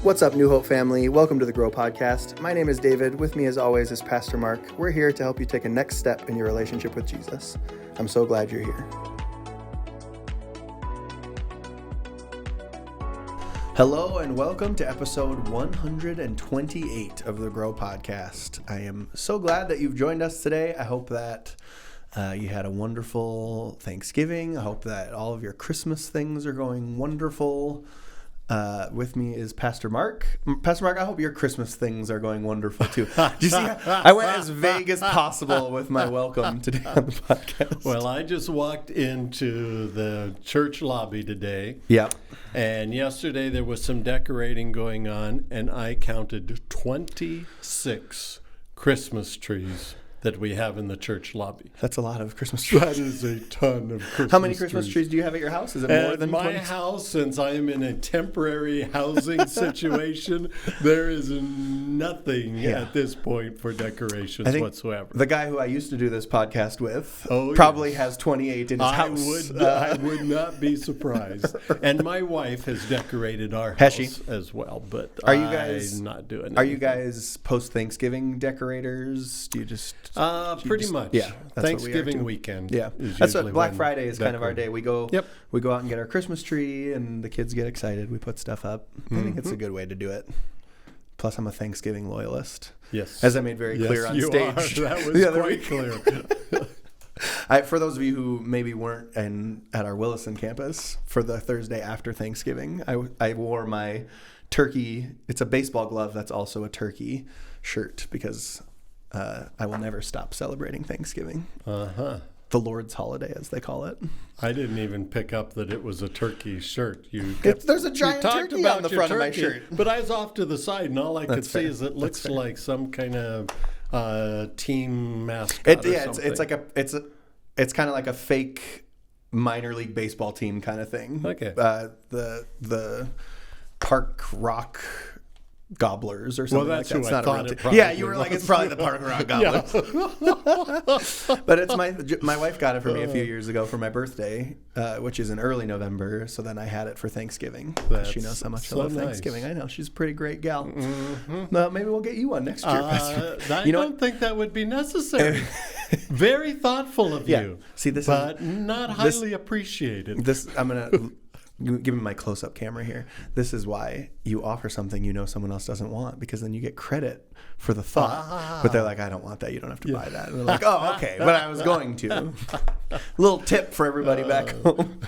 What's up, New Hope family? Welcome to the Grow Podcast. My name is David. With me, as always, is Pastor Mark. We're here to help you take a next step in your relationship with Jesus. I'm so glad you're here. Hello, and welcome to episode 128 of the Grow Podcast. I am so glad that you've joined us today. I hope that you had a wonderful Thanksgiving. I hope that all of your Christmas things are going wonderful. With me is Pastor Mark. Pastor Mark, I hope your Christmas things are going wonderful too. Do you see how I went as vague as possible with my welcome today on the podcast? Well, I just walked into the church lobby today. Yep. And yesterday there was some decorating going on, and I counted 26 Christmas trees that we have in the church lobby. That's a lot of Christmas trees. That is a ton of Christmas trees. How many Christmas trees do you have at your house? Is it more than 20? My house, since I am in a temporary housing situation, there is nothing at this point for decorations whatsoever. The guy who I used to do this podcast with probably has 28 in his house. I would not be surprised. And my wife has decorated our house as well, but I'm not doing anything. Are you guys post-Thanksgiving decorators? Do you just... Pretty much. Yeah. Thanksgiving weekend. Yeah. That's what Black Friday is kind of our day. We go out and get our Christmas tree and the kids get excited. We put stuff up. Mm-hmm. I think it's a good way to do it. Plus, I'm a Thanksgiving loyalist. Yes. As I made very clear on stage. That was quite clear. For those of you who maybe weren't at our Williston campus, for the Thursday after Thanksgiving, I wore my turkey. It's a baseball glove that's also a turkey shirt because... I will never stop celebrating Thanksgiving. The Lord's holiday, as they call it. I didn't even pick up that it was a turkey shirt. There's a giant turkey on the front of my shirt. But I was off to the side, and all I could see is it looks like some kind of team mascot or something. It's kind of like a fake minor league baseball team kind of thing. Okay. The Park Rock Gobblers or something like that. Well, that's who I thought it probably was. You were like, it's probably the Park Rock Gobblers. But it's my wife got it for me a few years ago for my birthday, which is in early November. So then I had it for Thanksgiving. She knows how much I love Thanksgiving. I know. She's a pretty great gal. Mm-hmm. Maybe we'll get you one next year. I don't think that would be necessary. Very thoughtful of you. See, not highly appreciated. I'm going to... Give me my close-up camera here. This is why you offer something you know someone else doesn't want, because then you get credit for the thought. But they're like, I don't want that. You don't have to buy that. And they're like, oh, okay. But I was going to. Little tip for everybody back home.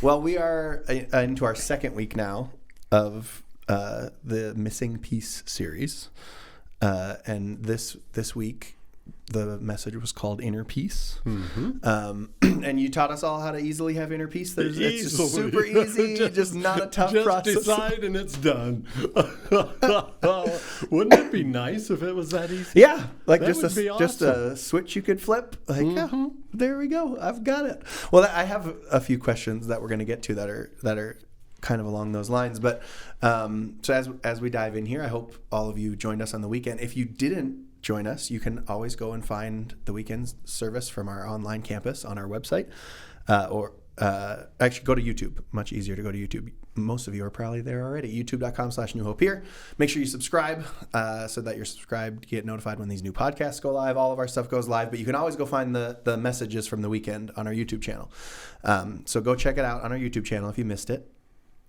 Well, we are into our second week now of the Missing Piece series. And this week, the message was called Inner Peace. Mm-hmm. And you taught us all how to easily have inner peace. It's just super easy, just not a tough process. Just decide and it's done. Wouldn't it be nice if it was that easy? Yeah, like that just a switch you could flip. Like, there we go. I've got it. Well, I have a few questions that we're going to get to that are kind of along those lines. But so as we dive in here, I hope all of you joined us on the weekend. If you didn't join us, you can always go and find the weekend service from our online campus on our website, or actually go to YouTube. Much easier to go to YouTube. Most of you are probably there already. youtube.com/New Hope here. Make sure you subscribe so that you're subscribed, get notified when these new podcasts go live. All of our stuff goes live, but you can always go find the messages from the weekend on our YouTube channel. So go check it out on our YouTube channel if you missed it.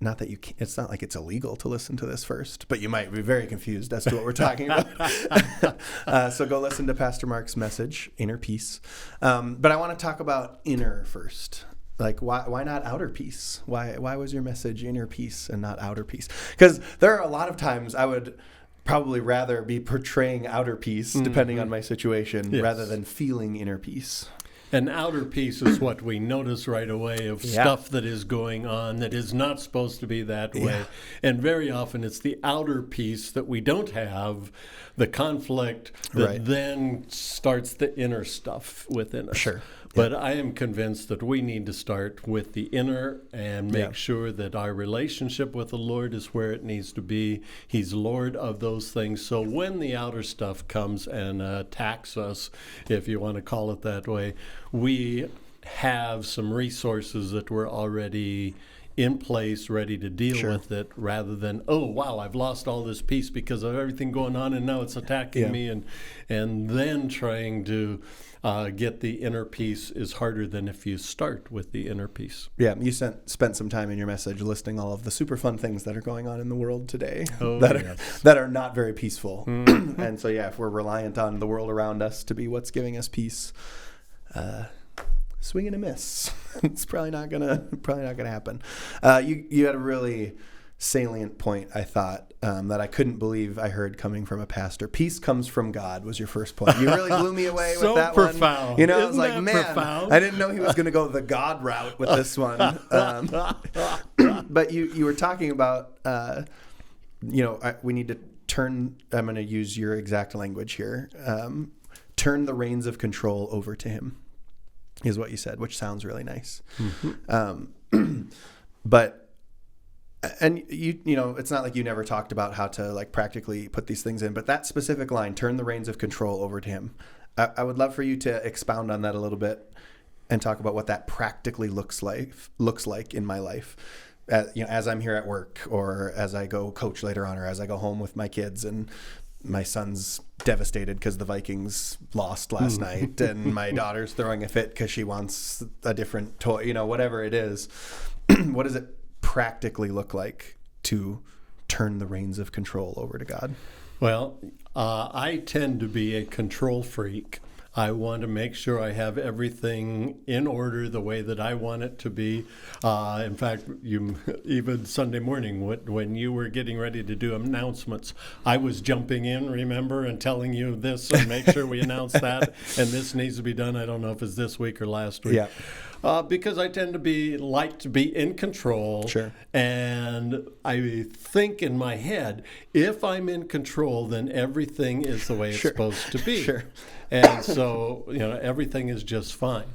Not that it's not like it's illegal to listen to this first, but you might be very confused as to what we're talking about. So go listen to Pastor Mark's message, Inner Peace. But I want to talk about inner first. Like, why not outer peace? Why was your message inner peace and not outer peace? Because there are a lot of times I would probably rather be portraying outer peace, depending on my situation, rather than feeling inner peace. An outer peace is what we notice right away of stuff that is going on that is not supposed to be that way. Yeah. And very often it's the outer peace that we don't have, the conflict that then starts the inner stuff within us. Sure. But I am convinced that we need to start with the inner and make sure that our relationship with the Lord is where it needs to be. He's Lord of those things. So when the outer stuff comes and attacks us, if you want to call it that way, we have some resources that we're already in place, ready to deal Sure. with it, rather than, oh, wow, I've lost all this peace because of everything going on, and now it's attacking me. And then trying to get the inner peace is harder than if you start with the inner peace. Yeah, you spent some time in your message listing all of the super fun things that are going on in the world today Oh, that are not very peaceful. And so, yeah, if we're reliant on the world around us to be what's giving us peace, swing and a miss. It's probably not gonna happen. You had a really salient point, I thought, that I couldn't believe I heard coming from a pastor. Peace comes from God was your first point. You really blew me away So with that profound. one. You know, I was Isn't like, that man, profound? I didn't know he was going to go the God route with this one. But you were talking about, we need to turn, I'm going to use your exact language here, turn the reins of control over to him, is what you said, which sounds really nice. But it's not like you never talked about how to like practically put these things in, but that specific line, turn the reins of control over to him. I would love for you to expound on that a little bit and talk about what that practically looks like in my life. As I'm here at work, or as I go coach later on, or as I go home with my kids and my son's devastated because the Vikings lost last night, and my daughter's throwing a fit because she wants a different toy, whatever it is. What does it practically look like to turn the reins of control over to God? Well, I tend to be a control freak. I want to make sure I have everything in order the way that I want it to be. In fact, even Sunday morning when you were getting ready to do announcements, I was jumping in, remember, and telling you this and make sure we announce that, and this needs to be done. I don't know if it's this week or last week. Yeah. Because I tend to like to be in control. Sure. And I think in my head, if I'm in control, then everything is the way it's supposed to be. Sure. And so, everything is just fine.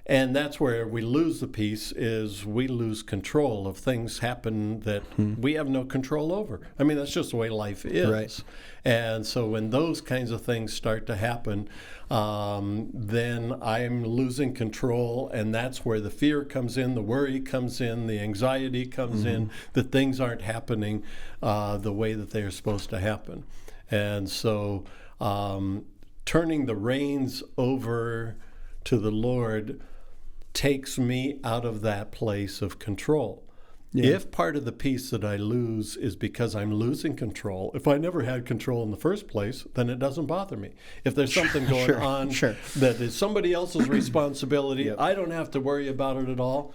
And that's where we lose the peace, is we lose control of things happen that we have no control over. I mean, that's just the way life is. Right. And so when those kinds of things start to happen, then I'm losing control, and that's where the fear comes in, the worry comes in, the anxiety comes in, that things aren't happening the way that they are supposed to happen. And so turning the reins over to the Lord takes me out of that place of control. Yeah. If part of the peace that I lose is because I'm losing control, if I never had control in the first place, then it doesn't bother me. If there's something going on that is somebody else's responsibility, I don't have to worry about it at all,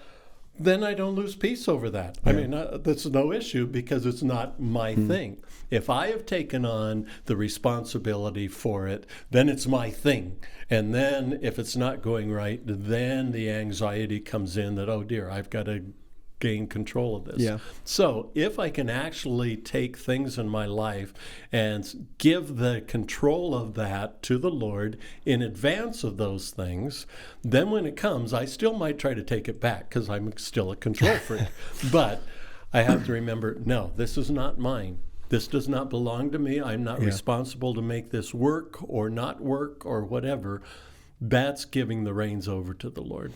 then I don't lose peace over that. I mean, that's no issue because it's not my thing. If I have taken on the responsibility for it, then it's my thing. And then if it's not going right, then the anxiety comes in that, oh dear, I've got to gain control of this. Yeah. So if I can actually take things in my life and give the control of that to the Lord in advance of those things, then when it comes, I still might try to take it back because I'm still a control freak. But I have to remember, no, this is not mine. This does not belong to me. I'm not responsible to make this work or not work or whatever. That's giving the reins over to the Lord.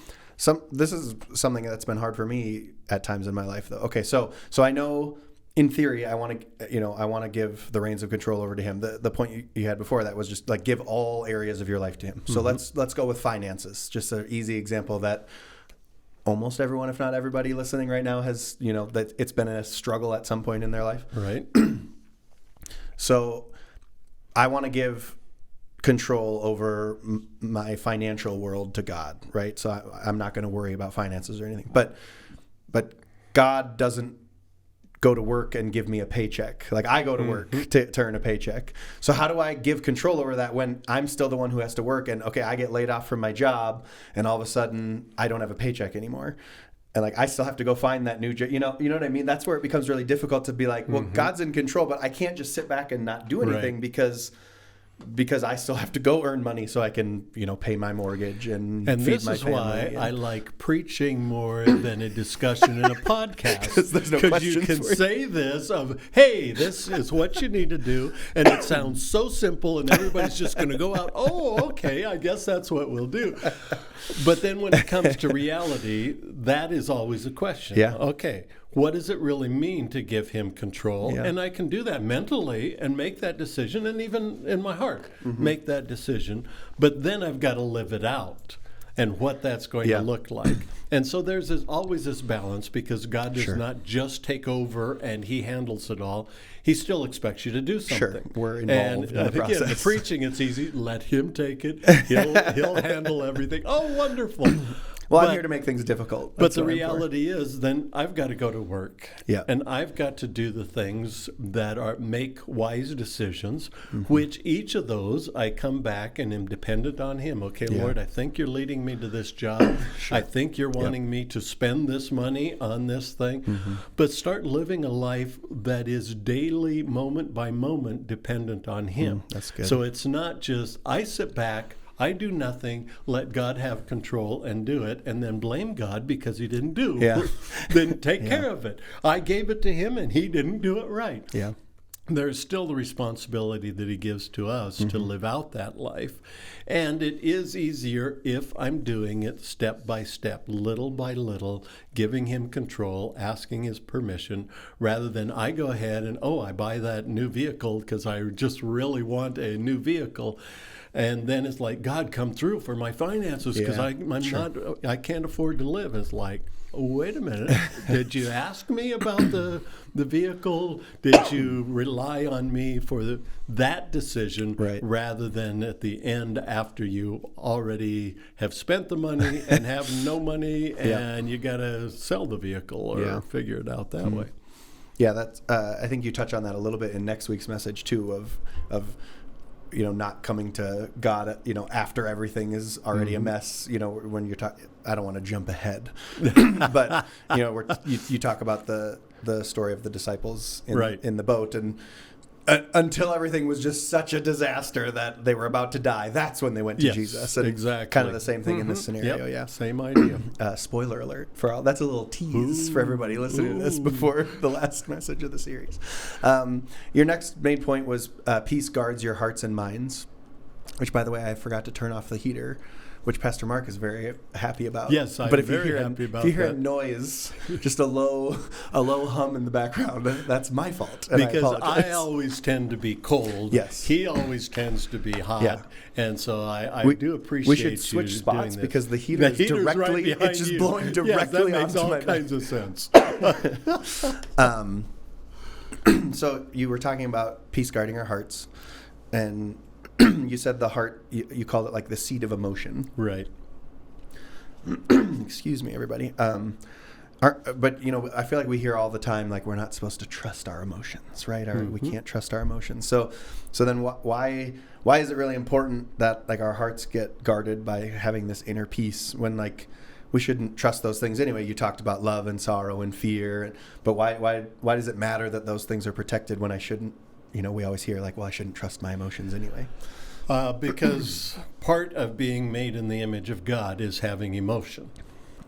This is something that's been hard for me at times in my life, though. Okay, so I know in theory I want to give the reins of control over to him. The point you had before that was just like give all areas of your life to him. So let's go with finances. Just an easy example that almost everyone, if not everybody listening right now has, that it's been a struggle at some point in their life. Right. So I want to give control over my financial world to God, right? So I'm not going to worry about finances or anything. But God doesn't go to work and give me a paycheck. Like I go to work to earn a paycheck. So how do I give control over that when I'm still the one who has to work and I get laid off from my job and all of a sudden I don't have a paycheck anymore? And like I still have to go find that new job. You know what I mean? That's where it becomes really difficult to be like, well, God's in control, but I can't just sit back and not do anything because because I still have to go earn money so I can, pay my mortgage and feed this my is family. why I like preaching more than a discussion in a podcast. There's no Because you questions can say this of, hey, this is what you need to do, and it sounds so simple, and everybody's just going to go out, oh, okay, I guess that's what we'll do. But then when it comes to reality, that is always a question. Yeah. Okay, what does it really mean to give him control? Yeah. And I can do that mentally and make that decision, and even in my heart, make that decision. But then I've got to live it out and what that's going to look like. And so there's always this balance, because God does not just take over and he handles it all. He still expects you to do something. Sure, we're involved in the process. Again, the preaching, it's easy. Let him take it. He'll handle everything. Oh, wonderful. Well, I'm here to make things difficult. But the reality is, then I've got to go to work. Yeah. And I've got to do the things that make wise decisions, which each of those I come back and am dependent on him. Okay, Lord, I think you're leading me to this job. I think you're wanting me to spend this money on this thing. But start living a life that is daily, moment by moment, dependent on him. That's good. So it's not just, I sit back, I do nothing, let God have control and do it, and then blame God because he didn't do. Then take care of it. I gave it to him and he didn't do it right. Yeah. There's still the responsibility that he gives to us to live out that life. And it is easier if I'm doing it step by step, little by little, giving him control, asking his permission, rather than I go ahead and, I buy that new vehicle because I just really want a new vehicle. And then it's like, God, come through for my finances because I can't afford to live. It's like, wait a minute. Did you ask me about the vehicle? Did you rely on me for that decision rather than at the end after you already have spent the money and have no money and you got to sell the vehicle or figure it out that way? Yeah, that's. I think you touch on that a little bit in next week's message too, of not coming to God, after everything is already a mess, when you're talking, I don't want to jump ahead, but, you talk about the story of the disciples in the boat, and until everything was just such a disaster that they were about to die, that's when they went to Jesus. And exactly. Kind of the same thing in this scenario. Yep, same idea. Spoiler alert for all. That's a little tease for everybody listening to this before the last message of the series. Your next main point was peace guards your hearts and minds, which, by the way, I forgot to turn off the heater, which Pastor Mark is very happy about. Yes, I'm very happy about that. If you hear a noise, just a low hum in the background, that's my fault. And because I always tend to be cold. Yes. He always tends to be hot. Yeah. And so I do appreciate we should switch spots because the heater is directly, right it's just you. blowing directly that onto makes all kinds of sense. So you were talking about peace guarding our hearts, and you said the heart, you called it like the seat of emotion. Right. Excuse me, everybody. But, I feel like we hear all the time, like, we're not supposed to trust our emotions, right? We can't trust our emotions. So then why is it really important that, like, our hearts get guarded by having this inner peace when, like, we shouldn't trust those things anyway? You talked about love and sorrow and fear, but why does it matter that those things are protected when I shouldn't? We always hear, like, well, I shouldn't trust my emotions anyway. Because part of being made in the image of God is having emotion.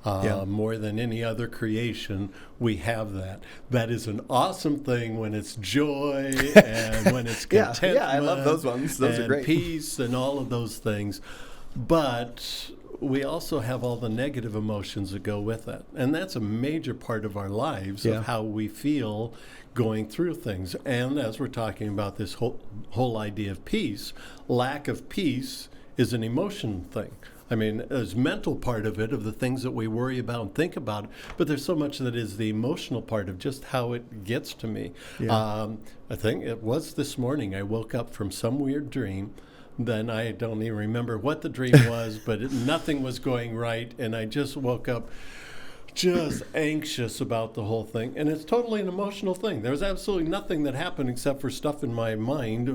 More than any other creation, we have that. That is an awesome thing when it's joy and when it's contentment. Yeah, I love those ones. Those are great. Peace and all of those things. But we also have all the negative emotions that go with it. And that's a major part of our lives, of how we feel going through things. And as we're talking about this whole idea of peace, lack of peace is an emotion thing. I mean, there's mental part of it, of the things that we worry about and think about, but there's so much that is the emotional part of just how it gets to me. I think it was this morning I woke up from some weird dream. Then I don't even remember what the dream was, but nothing was going right, and I just woke up just anxious about the whole thing. And it's totally an emotional thing. There was absolutely nothing that happened except for stuff in my mind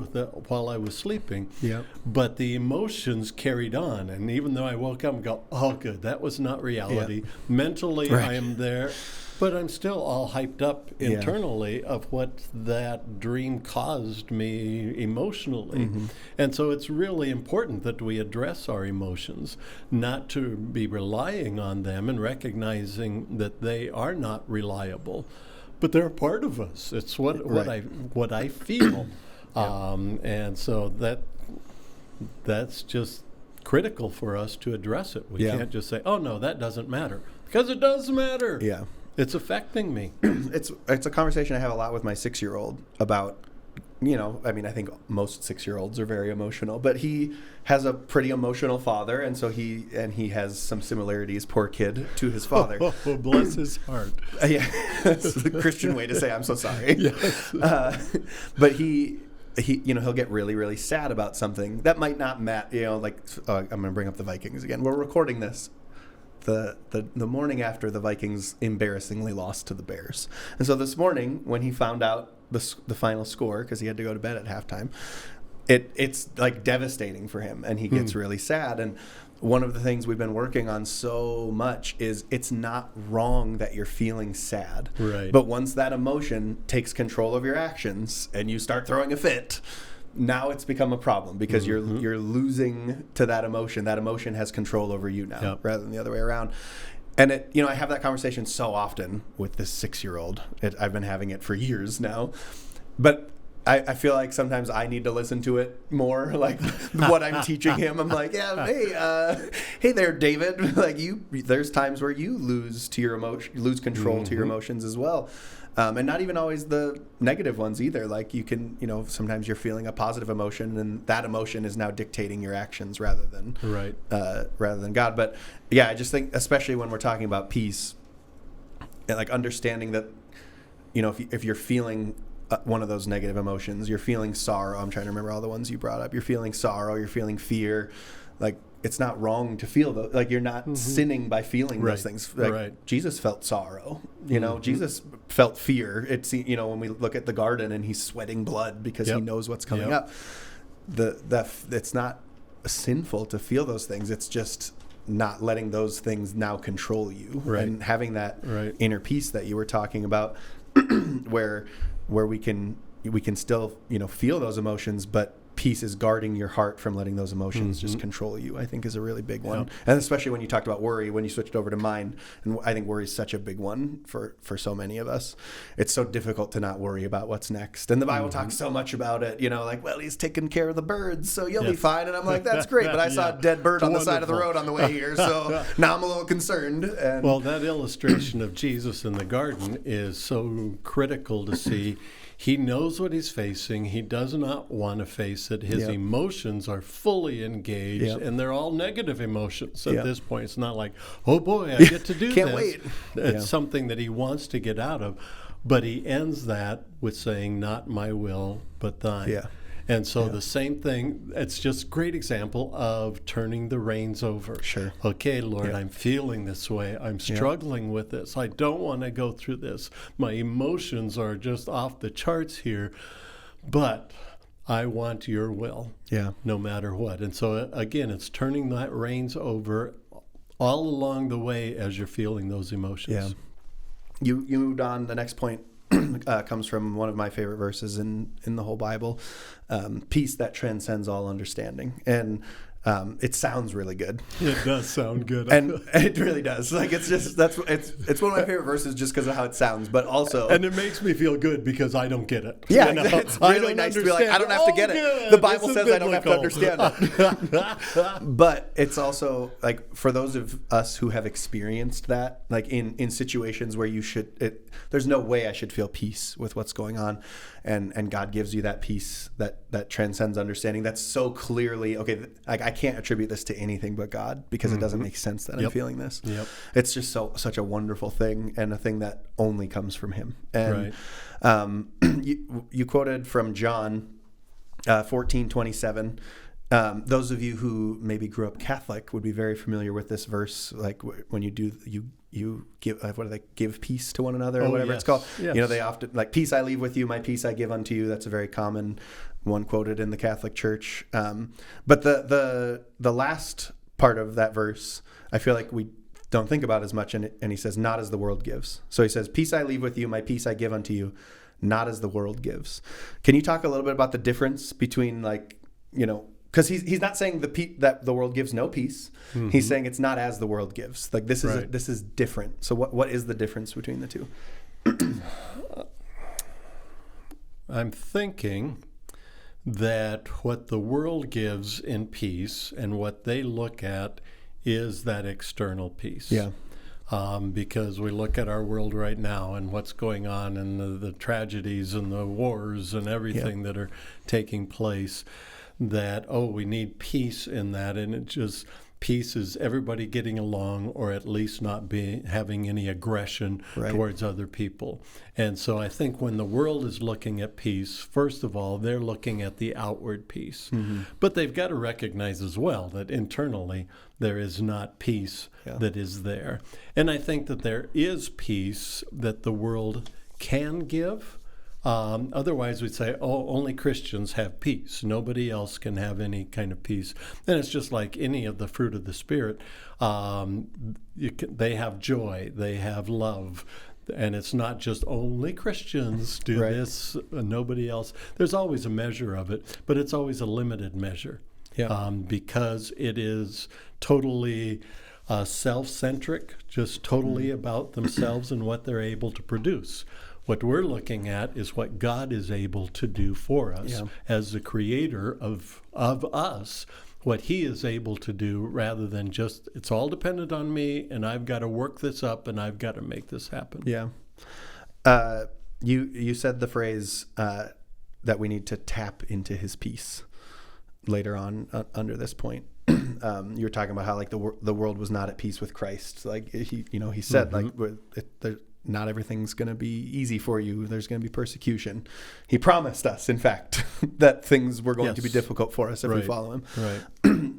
while I was sleeping. Yeah. But the emotions carried on. And even though I woke up and go, oh, good, that was not reality. Yeah. Mentally, I am there. But I'm still all hyped up internally of what that dream caused me emotionally. And so it's really important that we address our emotions, not to be relying on them and recognizing that they are not reliable, but they're a part of us. It's what I feel. And so that's just critical for us to address it. We can't just say, oh, no, that doesn't matter. Because it does matter. Yeah. It's affecting me. It's a conversation I have a lot with my 6-year-old about, I think most 6-year-olds are very emotional, but he has a pretty emotional father, and so he has some similarities, poor kid, to his father. Oh, bless his heart. Yeah, that's the Christian way to say I'm so sorry. Yes. But he'll get really, really sad about something that might not matter. I'm going to bring up the Vikings again. We're recording this the morning after the Vikings embarrassingly lost to the Bears, and so this morning when he found out the final score, because he had to go to bed at halftime, it's like devastating for him, and he gets really sad. And one of the things we've been working on so much is it's not wrong that you're feeling sad, right? But once that emotion takes control of your actions and you start throwing a fit, now it's become a problem, because you're losing to that emotion. That emotion has control over you now, rather than the other way around. And I have that conversation so often with this 6-year-old. I've been having it for years now, but I feel like sometimes I need to listen to it more, like what I'm teaching him. I'm like, hey there, David. Like there's times where you lose control to your emotions as well. And not even always the negative ones either. Like you can, sometimes you're feeling a positive emotion, and that emotion is now dictating your actions rather than God. But yeah, I just think, especially when we're talking about peace, and like understanding that, if you're feeling one of those negative emotions, you're feeling sorrow. I'm trying to remember all the ones you brought up. You're feeling sorrow. You're feeling fear. Like, it's not wrong to feel those. Like, you're not sinning by feeling those things. Like, Jesus felt sorrow. Jesus felt fear. It's, when we look at the garden and he's sweating blood because he knows what's coming up. It's not sinful to feel those things. It's just not letting those things now control you, and having that inner peace that you were talking about, where we can still feel those emotions, but peace is guarding your heart from letting those emotions just control you, I think is a really big one. And especially when you talked about worry, when you switched over to mind, and I think worry is such a big one for so many of us. It's so difficult to not worry about what's next. And the Bible talks so much about it, like, well, he's taking care of the birds, so you'll be fine. And I'm like, that's great, but I saw a dead bird on the side of the road on the way here, so now I'm a little concerned. And well, that illustration of Jesus in the garden is so critical to see. He knows what he's facing. He does not want to face it. His emotions are fully engaged, and they're all negative emotions at this point. It's not like, oh boy, I get to do Can't this. wait. It's something that he wants to get out of. But he ends that with saying, not my will, but thine. Yeah. And so the same thing, it's just a great example of turning the reins over. Sure. Okay, Lord, I'm feeling this way. I'm struggling with this. I don't want to go through this. My emotions are just off the charts here, but I want your will, no matter what. And so, again, it's turning that reins over all along the way as you're feeling those emotions. Yeah. You moved on. The next point comes from one of my favorite verses in the whole Bible, peace that transcends all understanding. And it sounds really good. It does sound good. And it really does. Like, it's one of my favorite verses just because of how it sounds, but also... And it makes me feel good because I don't get it. Yeah, it's really nice to be like, I don't have to get it. The Bible says I don't have to understand it. But it's also, like, for those of us who have experienced that, like in situations where there's no way I should feel peace with what's going on. And God gives you that peace that transcends understanding. That's so clearly, okay, like I can't attribute this to anything but God, because it doesn't make sense that I'm feeling this. It's just such a wonderful thing, and a thing that only comes from him. And you quoted from John 14:27. Those of you who maybe grew up Catholic would be very familiar with this verse. Like when you give, what do they give, peace to one another, or whatever it's called. Yes. They often, like, peace I leave with you, my peace I give unto you. That's a very common one quoted in the Catholic Church. But the last part of that verse, I feel like we don't think about as much. And he says, not as the world gives. So he says, peace I leave with you, my peace I give unto you, not as the world gives. Can you talk a little bit about the difference between, like, you know, because he's not saying that the world gives no peace. Mm-hmm. He's saying it's not as the world gives. Like, this is this is different. So what is the difference between the two? I'm thinking that what the world gives in peace and what they look at is that external peace. Yeah. Because we look at our world right now and what's going on and the tragedies and the wars and everything that are taking place, that, we need peace in that. And it just, peace is everybody getting along, or at least not having any aggression towards other people. And so I think when the world is looking at peace, first of all, they're looking at the outward peace. Mm-hmm. But they've got to recognize as well that internally there is not peace that is there. And I think that there is peace that the world can give. Otherwise, we'd say, only Christians have peace. Nobody else can have any kind of peace. And it's just like any of the fruit of the Spirit. They have joy. They have love. And it's not just only Christians do this, nobody else. There's always a measure of it, but it's always a limited measure. Because it is totally self-centric, just totally about themselves and what they're able to produce. What we're looking at is what God is able to do for us as the creator of us, what he is able to do, rather than just, it's all dependent on me and I've got to work this up and I've got to make this happen. Yeah. You said the phrase that we need to tap into his peace later on under this point. You were talking about how, like, the world was not at peace with Christ. Like, he said, like, not everything's going to be easy for you. There's going to be persecution. He promised us, in fact, that things were going to be difficult for us if we follow him. Right.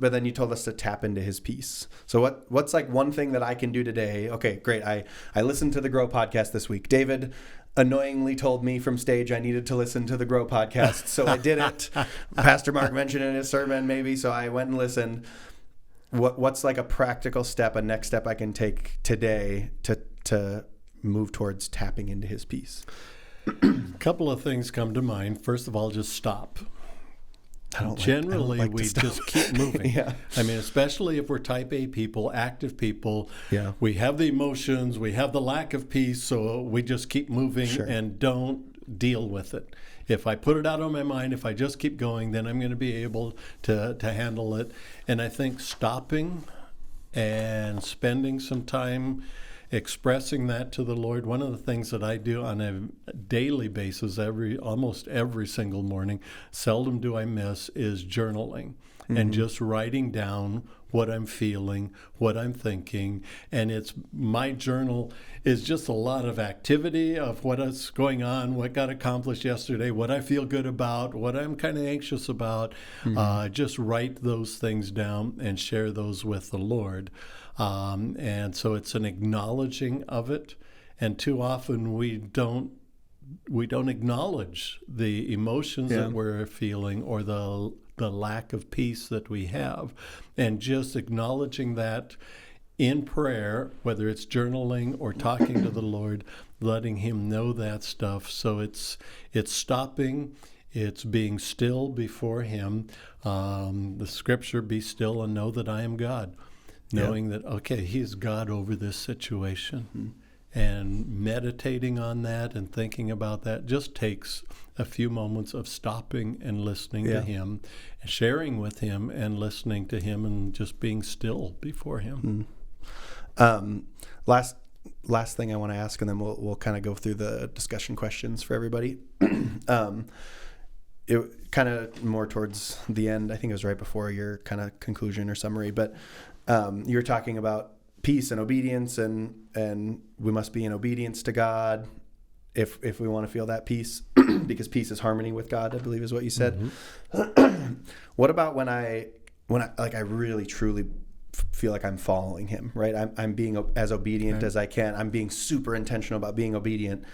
But then you told us to tap into his peace. So what's like one thing that I can do today? Okay, great. I listened to the Grow podcast this week. David annoyingly told me from stage I needed to listen to the Grow podcast, so I did it. Pastor Mark mentioned it in his sermon, maybe, so I went and listened. What's like a practical step, a next step I can take today to move towards tapping into his peace? A couple of things come to mind. First of all, just stop. Generally, we just keep moving. I mean, especially if we're type A people, active people, we have the emotions, we have the lack of peace, so we just keep moving and don't deal with it. If I put it out on my mind, if I just keep going, then I'm going to be able to handle it. And I think stopping and spending some time expressing that to the Lord. One of the things that I do on a daily basis, almost every single morning, seldom do I miss, is journaling and just writing down what I'm feeling, what I'm thinking. And my journal is just a lot of activity of what is going on, what got accomplished yesterday, what I feel good about, what I'm kind of anxious about. Just write those things down and share those with the Lord. And so it's an acknowledging of it, and too often we don't acknowledge the emotions that we're feeling or the lack of peace that we have, and just acknowledging that in prayer, whether it's journaling or talking to the Lord, letting him know that stuff. So it's stopping. It's being still before him. The scripture, be still and know that I am God. Knowing that, okay, he's God over this situation. And meditating on that and thinking about that just takes a few moments of stopping and listening to him, and sharing with him and listening to him, and just being still before him. Last thing I want to ask, and then we'll kind of go through the discussion questions for everybody. It kind of more towards the end, I think it was right before your kind of conclusion or summary, but you were talking about peace and obedience, and we must be in obedience to God if we want to feel that peace, because peace is harmony with God, I believe is what you said. What about when I like, I really truly feel like I'm following him, right? I'm being as obedient as I can. I'm being super intentional about being obedient,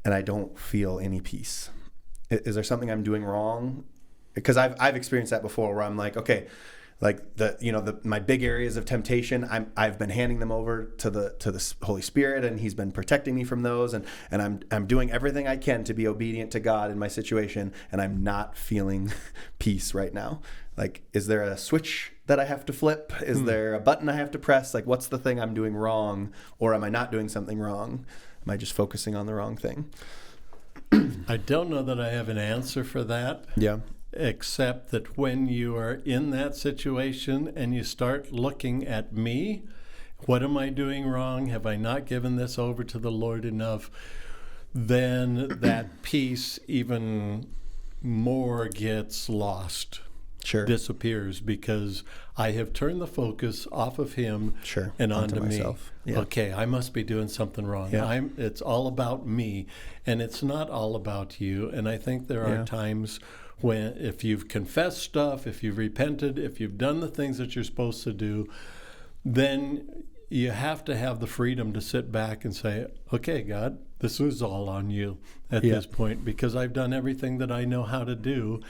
and I don't feel any peace. Is there something I'm doing wrong? Because I've experienced that before, where I'm like, okay, like my big areas of temptation, I've been handing them over to the Holy Spirit, and He's been protecting me from those, and I'm doing everything I can to be obedient to God in my situation, and I'm not feeling peace right now. Like, is there a switch that I have to flip? Is there a button I have to press? Like, what's the thing I'm doing wrong, or am I not doing something wrong? Am I just focusing on the wrong thing? I don't know that I have an answer for that. Yeah. Except that when you are in that situation and you start looking at me, what am I doing wrong? Have I not given this over to the Lord enough? Then that peace even more gets lost. Sure. Disappears, because I have turned the focus off of Him and onto myself. me. Yeah. Okay, I must be doing something wrong. Yeah. It's all about me, and it's not all about you. And I think there are times when, if you've confessed stuff, if you've repented, if you've done the things that you're supposed to do, then you have to have the freedom to sit back and say, okay, God, this was all on you at this point, because I've done everything that I know how to do,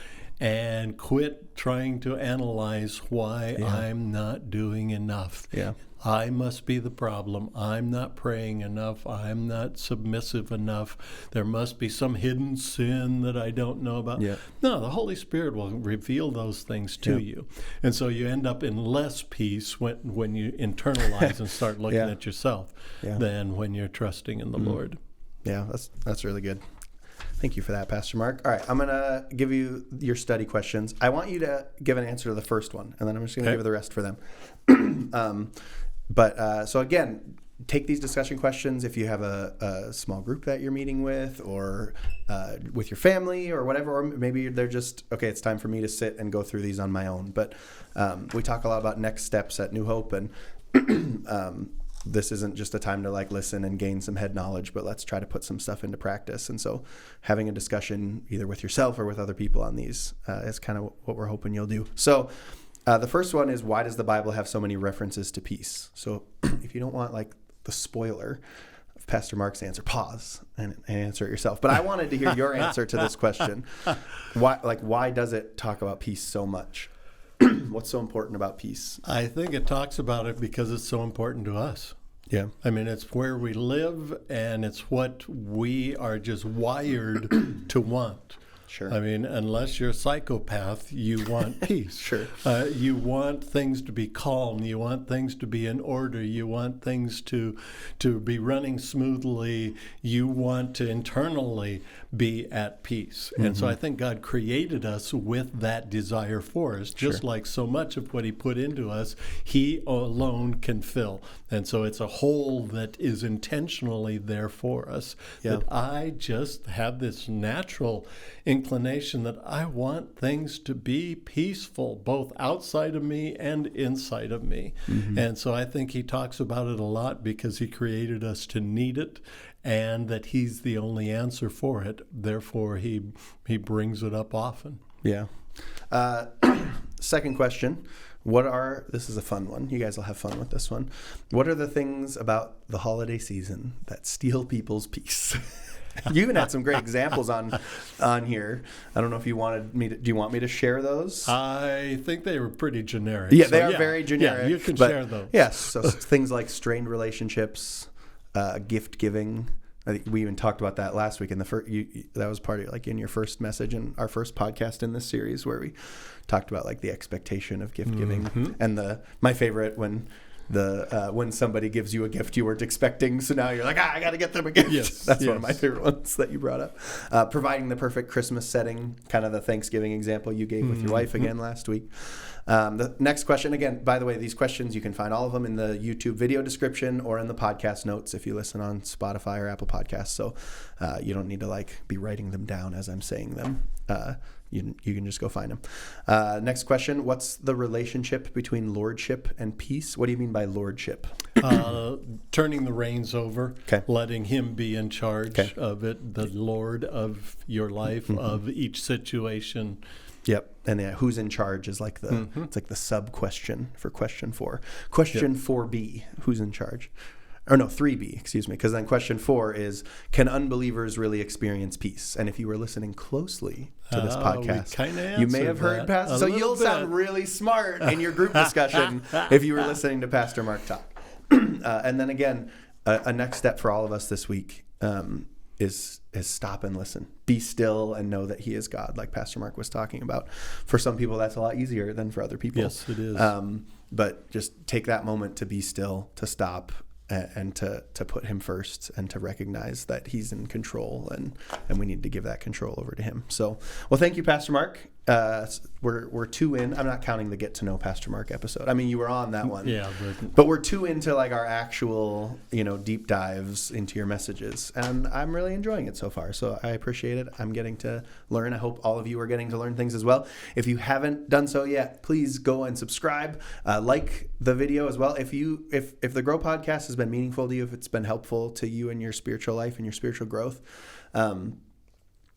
and quit trying to analyze why I'm not doing enough. Yeah. I must be the problem. I'm not praying enough. I'm not submissive enough. There must be some hidden sin that I don't know about. Yeah. No, the Holy Spirit will reveal those things to you. And so you end up in less peace when you internalize and start looking at yourself than when you're trusting in the Lord. Yeah, that's really good. Thank you for that, Pastor Mark. All right, I'm going to give you your study questions. I want you to give an answer to the first one, and then I'm just going to give the rest for them. So again, take these discussion questions if you have a small group that you're meeting with, or with your family or whatever, or maybe they're just, okay, it's time for me to sit and go through these on my own. But we talk a lot about next steps at New Hope, and this isn't just a time to like listen and gain some head knowledge, but let's try to put some stuff into practice. And so having a discussion either with yourself or with other people on these is kind of what we're hoping you'll do. So the first one is, why does the Bible have so many references to peace? So if you don't want like the spoiler of Pastor Mark's answer, pause and answer it yourself. But I wanted to hear your answer to this question. Why does it talk about peace so much? What's so important about peace? I think it talks about it because it's so important to us. Yeah. I mean, it's where we live, and it's what we are just wired to want. Sure. I mean, unless you're a psychopath, you want peace. Sure. You want things to be calm. You want things to be in order. You want things to be running smoothly. You want to internally be at peace. And so I think God created us with that desire for us, just like so much of what He put into us, He alone can fill. And so it's a hole that is intentionally there for us. Yeah. That I just have this natural inclination that I want things to be peaceful, both outside of me and inside of me. And so I think He talks about it a lot because He created us to need it, and that He's the only answer for it. Therefore, He brings it up often. Yeah. Second question. This is a fun one. You guys will have fun with this one. What are the things about the holiday season that steal people's peace? You even had some great examples on here. I don't know if you wanted me to. Do you want me to share those? I think they were pretty generic. Yeah, they are very generic. Yeah, you can share those. Yes. So things like strained relationships, gift giving. I think we even talked about that last week in the first. That was part of in your first message in our first podcast in this series, where we talked about like the expectation of gift giving, and my favorite when somebody gives you a gift you weren't expecting, so now you're like, I got to get them a gift. Yes, That's one of my favorite ones that you brought up. Providing the perfect Christmas setting, kind of the Thanksgiving example you gave with your wife again last week. The next question, again, by the way, these questions, you can find all of them in the YouTube video description or in the podcast notes if you listen on Spotify or Apple Podcasts. So you don't need to be writing them down as I'm saying them. You can just go find them. Next question, what's the relationship between lordship and peace? What do you mean by lordship? Turning the reins over, letting Him be in charge of it, the Lord of your life, of each situation. Yep. And who's in charge is like it's like the sub question for question 4. Question 4B, who's in charge? or no, 3B, excuse me, because then question 4 is, can unbelievers really experience peace? And if you were listening closely to this podcast, you may have heard Pastor. So you'll sound really smart in your group discussion if you were listening to Pastor Mark talk. And then again, a next step for all of us this week is stop and listen. Be still and know that he is God, like Pastor Mark was talking about. For some people, that's a lot easier than for other people. Yes, it is. But just take that moment to be still, to stop, and to put him first, and to recognize that he's in control, and we need to give that control over to him. So, well, thank you, Pastor Mark. We're 2 in. I'm not counting the Get to Know Pastor Mark episode. I mean, you were on that one. Yeah, but we're 2 into like our actual, deep dives into your messages, and I'm really enjoying it so far. So I appreciate it. I'm getting to learn. I hope all of you are getting to learn things as well. If you haven't done so yet, please go and subscribe, like the video as well. If the Grow Podcast has been meaningful to you, if it's been helpful to you in your spiritual life and your spiritual growth,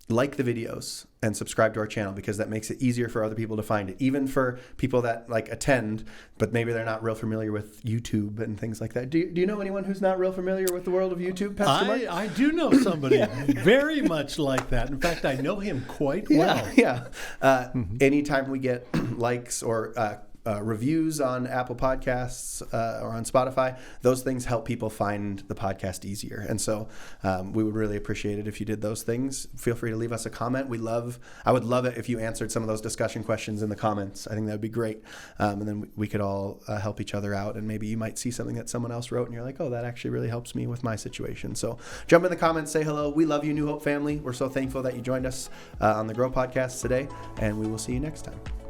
like the videos and subscribe to our channel, because that makes it easier for other people to find it, even for people that like attend, but maybe they're not real familiar with YouTube and things like that. Do you know anyone who's not real familiar with the world of YouTube, Pastor Mark? I do know somebody very much like that. In fact, I know him quite well. Yeah. Anytime we get likes or reviews on Apple Podcasts or on Spotify, those things help people find the podcast easier. And so we would really appreciate it if you did those things. Feel free to leave us a comment. I would love it if you answered some of those discussion questions in the comments. I think that would be great. And then we could all help each other out. And maybe you might see something that someone else wrote and you're like, oh, that actually really helps me with my situation. So jump in the comments, say hello. We love you, New Hope family. We're so thankful that you joined us on the Grow Podcast today, and we will see you next time.